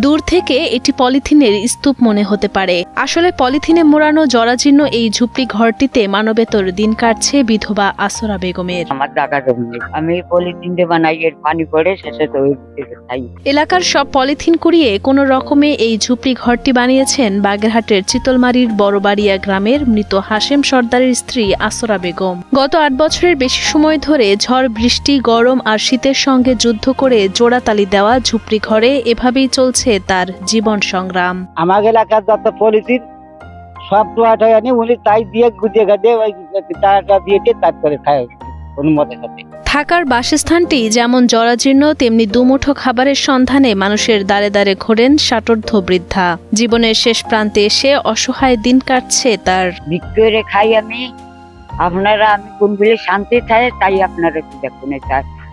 দূর থেকে এটি পলিথিনের স্তূপ মনে হতে পারে, আসলে পলিথিনে মোড়ানো জরাজীর্ণ এই ঝুপড়ি ঘরটিতে মানবেতর দিন কাটছে বিধবা আসরা বেগমের। আমার জায়গা জমি, আমি পলিথিন দিয়ে বানাই, এর পানি পড়ে শেষে তো খাই। এলাকার সব পলিথিন কুড়িয়ে কোনো রকমে এই ঝুপড়ি ঘরটি বানিয়েছেন বাগেরহাটের চিতলমারীর বড়বাড়িয়া গ্রামের মৃত হাশেম সর্দারের স্ত্রী আসরা বেগম। গত ৮ বছরের বেশি সময় ধরে ঝড় বৃষ্টি, গরম আর শীতের সঙ্গে যুদ্ধ করে জোড়াতালি দেওয়া ঝুপড়ি ঘরে এভাবেই চলছে তার জীবন সংগ্রাম। আমার এলাকার যত পলিথিন সব টোয়াটা আনি উনি তাই দিয়ে গুজিয়ে গাজে ওই টাকা দিয়ে তারপরে খায় অনুমতির সাথে। থাকার বাসস্থানটি যেমন জরাজীর্ণ, তেমনি দুমুঠো খাবারের সন্ধানে মানুষের দ্বারে দ্বারে ঘোরেন ষাটোর্ধ্ব বৃদ্ধা। জীবনের শেষ প্রান্তে এসে অসহায় দিন কাটছে তার। বিক্রি করে খাই আমি, আপনারা আমি কোনগুলি শান্তি চাই তাই আপনারা কি দেখুন।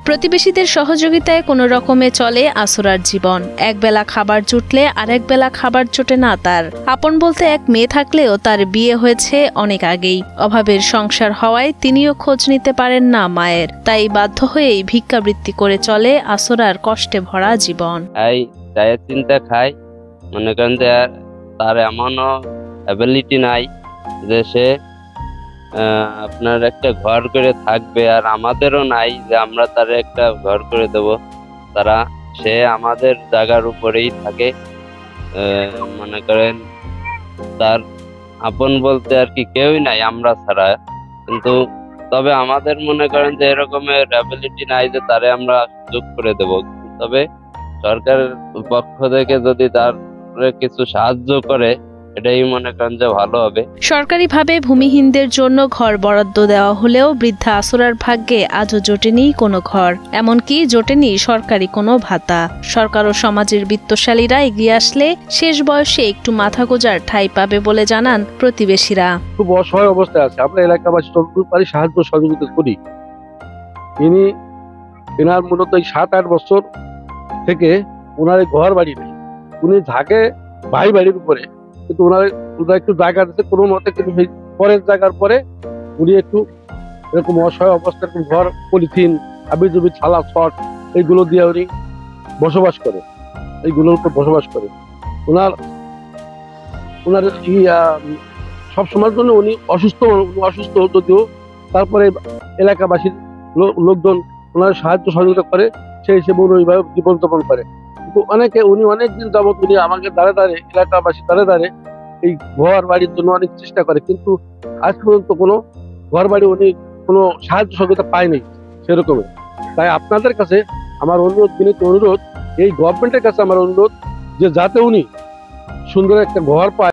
প্রতিবেশীদের সহযোগিতায় কোনো রকমে চলে আসরার জীবন। একবেলা খাবার জুটলে আরেক বেলা খাবার জোটে না তার। আপন বলতে এক মেয়ে থাকলেও তার বিয়ে হয়েছে অনেক আগেই। অভাবের সংসার হওয়ায় তিনিও খোঁজ নিতে পারেন না মায়ের, তাই বাধ্য হয়েই ভিক্ষাবৃত্তি করে চলে আসরার কষ্টে ভরা জীবন। এই চায়ের চিন্তা খাই, মনে করেন যে তার এমনও অ্যাবিলিটি নাই যে সে আপনার একটা ঘর করে থাকবে, আর আমাদেরও নাই যে আমরা তার একটা ঘর করে দেব। সে আমাদের জায়গার উপরেই থাকে। মনে করেন তার আপন বলতে আর কি কেউই নাই আমরা ছাড়া, কিন্তু তবে আমাদের মনে করেন যে এরকমের অ্যাবিলিটি নাই যে তারে আমরা সুযোগ করে দেব। তবে সরকারের পক্ষ থেকে যদি তার কিছু সাহায্য করে এটাই মনে করেন যে ভালো হবে। সরকারিভাবে ভূমিহীনদের জন্য ঘর বরাদ্দ দেওয়া হলেও বৃদ্ধা আসরার ভাগ্যে আজও জোটেনি কোনো ঘর, এমনকি জোটেনি সরকারি কোনো ভাতা। সরকার ও সমাজের বিত্তশালীরা এগিয়ে আসলে শেষ বয়সে একটু মাথা গোঁজার ঠাঁই পাবে বলে জানান প্রতিবেশীরা। খুব অসহায় অবস্থায় আছে, আমরা এলাকাবাসী যতটুকু পারি সাহায্য সহযোগিতা করি। এনার মূলত এই 7-8 বছর থেকে ওনার ঘর বাড়ি নেই, উনি থাকে ভাই বাড়ির উপরে, কিন্তু ওনারা একটু জায়গা দিতে কোনো মতে, কিন্তু পরের জায়গার পরে উনি একটু এরকম অসহায় অবস্থা, এরকম ঘর পলিথিন আবিজুবি ছালা শট এইগুলো দিয়ে উনি বসবাস করে, এইগুলোর উপর বসবাস করে। ওনার সব সময়ের জন্য উনি অসুস্থ যদিও, তারপরে এলাকাবাসীর লোকজন ওনার সাহায্য সহযোগিতা করে, সেই হিসেবে উনি ওইভাবে জীবনযাপন করে। কিন্তু উনি অনেকদিন যাবত উনি আমাকে দাঁড়ে এলাকাবাসী দাঁড়ে এই ঘর বাড়ির জন্য অনেক চেষ্টা করে, কিন্তু আজ পর্যন্ত কোনো ঘর বাড়ি উনি কোনো সাহায্য সহযোগিতা পায়নি সেরকমই। তাই আপনাদের কাছে আমার বিনীত অনুরোধ, এই গভর্নমেন্টের কাছে আমার অনুরোধ যে যাতে উনি সুন্দর একটা ঘর পায়।